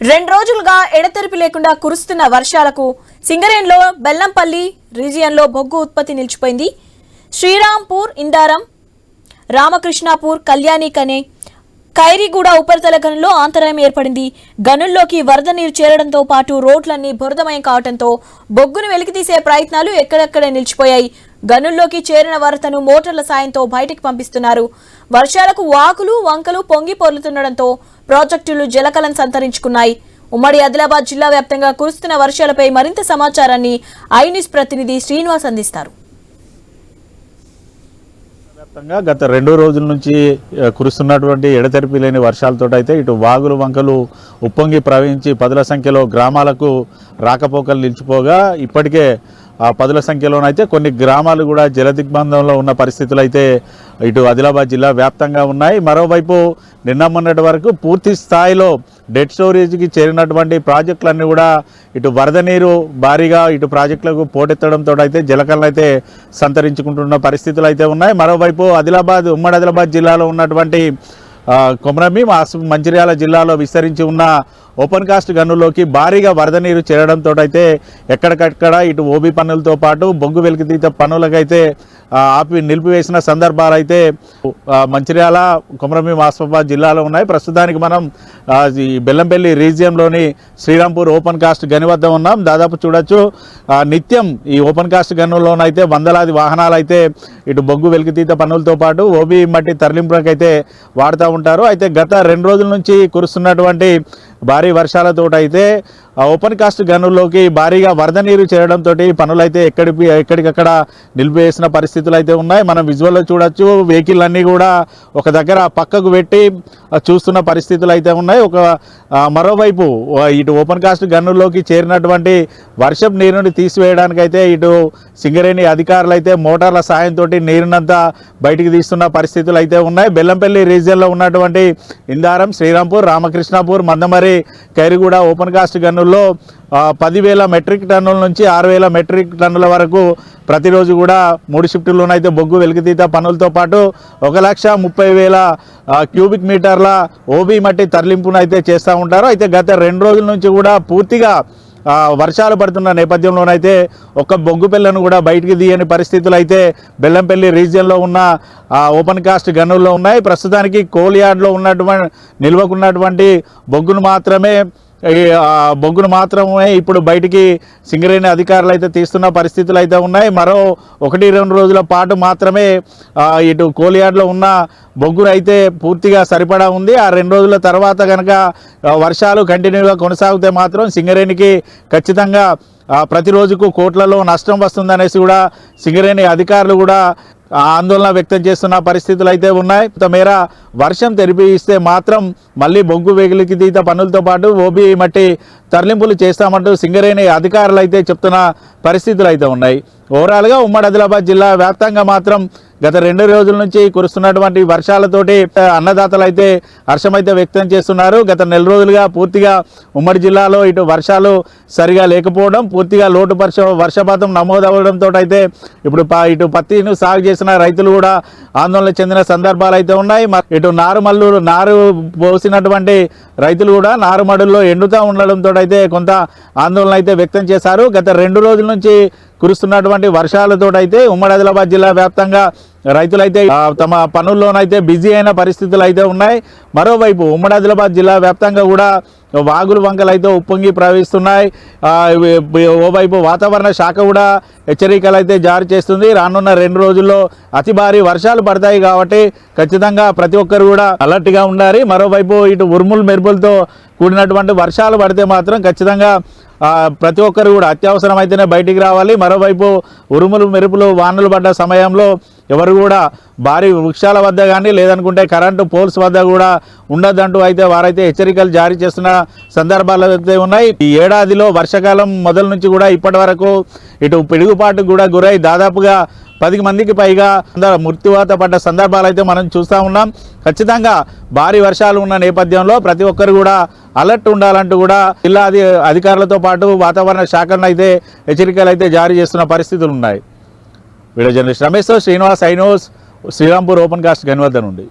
రెండు రోజులుగా ఎడతెరిపి లేకుండా కురుస్తున్న వర్షాలకు సింగరేణిలో బెల్లంపల్లి రీజియన్లో బొగ్గు ఉత్పత్తి నిలిచిపోయింది. శ్రీరాంపూర్, ఇందారం, రామకృష్ణాపూర్, కళ్యాణి కనే, ఖైరీగూడ ఉపరితల గనుల్లో అంతరాయం ఏర్పడింది. గనుల్లోకి వరద నీరు చేరడంతో పాటు రోడ్లన్నీ బురదమయం కావడంతో బొగ్గును వెలికితీసే ప్రయత్నాలు ఎక్కడెక్కడే నిలిచిపోయాయి. గనుల్లోకి చేరిన వరదను మోటార్ల సాయంతో బయటికి పంపిస్తున్నారు. వర్షాలకు వాకులు వంకలు పొంగి పొర్లుతుండటంతో ప్రాజెక్టులు జలకలం సంతరించుకున్నాయి. ఉమ్మడి ఆదిలాబాద్ జిల్లా వ్యాప్తంగా కురుస్తున్న వర్షాలపై మరింత సమాచారాన్ని ఐ న్యూస్ ప్రతినిధి శ్రీనివాస్ అందిస్తారు. గత 2 రోజుల నుంచి కురుస్తున్నటువంటి ఎడతెరిపి లేని వర్షాలతో అయితే ఇటు వాగులు వంకలు ఉప్పొంగి ప్రవహించి పదుల సంఖ్యలో గ్రామాలకు రాకపోకలు నిలిచిపోగా ఇప్పటికే ఆ పదుల సంఖ్యలోనైతే కొన్ని గ్రామాలు కూడా జలదిగ్బంధంలో ఉన్న పరిస్థితులు అయితే ఇటు ఆదిలాబాద్ జిల్లా వ్యాప్తంగా ఉన్నాయి. మరోవైపు నిన్న మొన్నటి వరకు పూర్తి స్థాయిలో డెడ్ స్టోరేజ్కి చేరినటువంటి ప్రాజెక్టులన్నీ కూడా ఇటు వరద నీరు భారీగా ఇటు ప్రాజెక్టులకు పోటెత్తడంతో అయితే జలకలను అయితే సంతరించుకుంటున్న పరిస్థితులు అయితే ఉన్నాయి. మరోవైపు ఉమ్మడి ఆదిలాబాద్ జిల్లాలో ఉన్నటువంటి కొమరంభీం, మంచిర్యాల జిల్లాలో విస్తరించి ఉన్న ఓపెన్ కాస్ట్ గనుల్లోకి భారీగా వరద నీరు చేరడంతో అయితే ఎక్కడికక్కడ ఇటు ఓబీ పనులతో పాటు బొగ్గు వెలికితీత పనులకైతే నిలిపివేసిన సందర్భాలు అయితే మంచిర్యాల, కొమరంభీం, ఆసిఫాబాద్ జిల్లాలో ఉన్నాయి. ప్రస్తుతానికి మనం ఈ బెల్లంపల్లి రీజియన్లోని శ్రీరాంపూర్ ఓపెన్ కాస్ట్ గని వద్ద ఉన్నాం. దాదాపు చూడొచ్చు నిత్యం ఈ ఓపెన్ కాస్ట్ గనుల్లోనైతే వందలాది వాహనాలు అయితే ఇటు బొగ్గు వెలికితీత పనులతో పాటు ఓబీ మట్టి తరలింపులకైతే వాడుతూ ఉంటారు. అయితే గత 2 రోజుల నుంచి కురుస్తున్నటువంటి భారీ వర్షాలతో అయితే ఓపెన్ కాస్ట్ గనుల్లోకి భారీగా వరద నీరు చేరడంతో పనులైతే ఎక్కడికక్కడ నిలిపివేసిన పరిస్థితులు అయితే ఉన్నాయి. మనం విజువల్లో చూడొచ్చు. వెహికల్ అన్నీ కూడా ఒక దగ్గర పక్కకు పెట్టి చూస్తున్న పరిస్థితులు అయితే ఉన్నాయి. మరోవైపు ఇటు ఓపెన్ కాస్ట్ గనుల్లోకి చేరినటువంటి వర్షపు నీరుని తీసివేయడానికైతే ఇటు సింగరేణి అధికారులు అయితే మోటార్ల సాయంతో నీరునంతా బయటికి తీస్తున్న పరిస్థితులు అయితే ఉన్నాయి. బెల్లంపల్లి రీజియన్లో ఉన్నటువంటి ఇందారం, శ్రీరాంపూర్, రామకృష్ణాపూర్, మందమరి, ఖైరీగూడ ఓపెన్ కాస్ట్ గనుల్లో 10,000 మెట్రిక్ టన్నుల నుంచి 6,000 మెట్రిక్ టన్నుల వరకు ప్రతిరోజు కూడా 3 షిఫ్టుల్లోనైతే బొగ్గు వెలికితీత పనులతో పాటు 1,30,000 క్యూబిక్ మీటర్ల ఓబీ మట్టి తరలింపునైతే చేస్తూ ఉంటారు. అయితే గత 2 రోజుల నుంచి కూడా పూర్తిగా వర్షాలు పడుతున్న నేపథ్యంలోనైతే ఒక్క బొగ్గు పిల్లను కూడా బయటికి తీయని పరిస్థితులు అయితే బెల్లంపల్లి రీజియన్లో ఉన్న ఓపెన్ కాస్ట్ గనుల్లో ఉన్నాయి. ప్రస్తుతానికి కోల్ యార్డ్లో నిల్వకున్నటువంటి బొగ్గును మాత్రమే ఇప్పుడు బయటికి సింగరేణి అధికారులు అయితే తీస్తున్న పరిస్థితులు అయితే ఉన్నాయి. మరో 1-2 రోజుల పాటు మాత్రమే ఇటు కోల్ యార్డ్లో ఉన్న బొగ్గును అయితే పూర్తిగా సరిపడా ఉంది. ఆ 2 రోజుల తర్వాత కనుక వర్షాలు కంటిన్యూగా కొనసాగితే మాత్రం సింగరేణికి ఖచ్చితంగా ప్రతిరోజుకు కోట్లలో నష్టం వస్తుందనేసి కూడా సింగరేణి అధికారులు కూడా ఆందోళన వ్యక్తం చేస్తున్న పరిస్థితులు అయితే ఉన్నాయి. మేర వర్షం తెరిపిస్తే మాత్రం మళ్ళీ బొగ్గు వెలికితీత పనులతో పాటు ఓబీ మట్టి తరలింపులు చేస్తామంటూ సింగరేణి అధికారులు అయితే చెప్తున్న పరిస్థితులు అయితే ఉన్నాయి. ఓవరాల్గా ఉమ్మడి ఆదిలాబాద్ జిల్లా వ్యాప్తంగా మాత్రం గత 2 రోజుల నుంచి కురుస్తున్నటువంటి వర్షాలతోటి అన్నదాతలు అయితే హర్షమైతే వ్యక్తం చేస్తున్నారు. గత 1 రోజులుగా పూర్తిగా ఉమ్మడి జిల్లాలో ఇటు వర్షాలు సరిగా లేకపోవడం, పూర్తిగా లోటు వర్షపాతం నమోదవడంతో అయితే ఇప్పుడు ఇటు పత్తిని సాగు చేసిన రైతులు కూడా ఆందోళన చెందిన సందర్భాలు అయితే ఉన్నాయి. ఇటు నారు పోసినటువంటి రైతులు కూడా నారుమడుల్లో ఎండుతూ ఉండడంతో అయితే కొంత ఆందోళన అయితే వ్యక్తం చేశారు. గత 2 రోజుల నుంచి కురుస్తున్నటువంటి వర్షాలతో అయితే ఉమ్మడి ఆదిలాబాద్ జిల్లా వ్యాప్తంగా రైతులైతే తమ పనుల్లోనైతే బిజీ అయిన పరిస్థితులు అయితే ఉన్నాయి. మరోవైపు ఉమ్మడి ఆదిలాబాద్ జిల్లా వ్యాప్తంగా కూడా వాగులు వంకలు అయితే ఉప్పొంగి ప్రవహిస్తున్నాయి. ఓవైపు వాతావరణ శాఖ కూడా హెచ్చరికలు అయితే జారీ చేస్తుంది. రానున్న 2 రోజుల్లో అతి భారీ వర్షాలు పడతాయి కాబట్టి ఖచ్చితంగా ప్రతి ఒక్కరు కూడా అలర్ట్గా ఉండాలి. మరోవైపు ఇటు ఉరుములు మెరుపులతో కూడినటువంటి వర్షాలు పడితే మాత్రం ఖచ్చితంగా ప్రతి ఒక్కరు కూడా అత్యవసరం అయితేనే బయటికి రావాలి. మరోవైపు ఉరుములు మెరుపులు వానలు పడ్డ సమయంలో ఎవరు కూడా భారీ వృక్షాల వద్ద కానీ లేదనుకుంటే కరెంటు పోల్స్ వద్ద కూడా ఉండొద్దంటూ అయితే వారైతే హెచ్చరికలు జారీ చేస్తున్న సందర్భాలు అయితే ఉన్నాయి. ఈ ఏడాదిలో వర్షాకాలం మొదలు నుంచి కూడా ఇప్పటి వరకు ఇటు పిడుగుపాటుకు కూడా గురై దాదాపుగా 10 మందికి పైగా మృత్యువాత పడ్డ సందర్భాలు అయితే మనం చూస్తూ ఉన్నాం. ఖచ్చితంగా భారీ వర్షాలు ఉన్న నేపథ్యంలో ప్రతి ఒక్కరు కూడా అలర్ట్ ఉండాలంటూ కూడా జిల్లా అధికారులతో పాటు వాతావరణ శాఖను అయితే హెచ్చరికలు అయితే జారీ చేస్తున్న పరిస్థితులు ఉన్నాయి. Video journalist Ramesh, Srinivas, I news, Srirampur open cast గని వద్ద నుండి.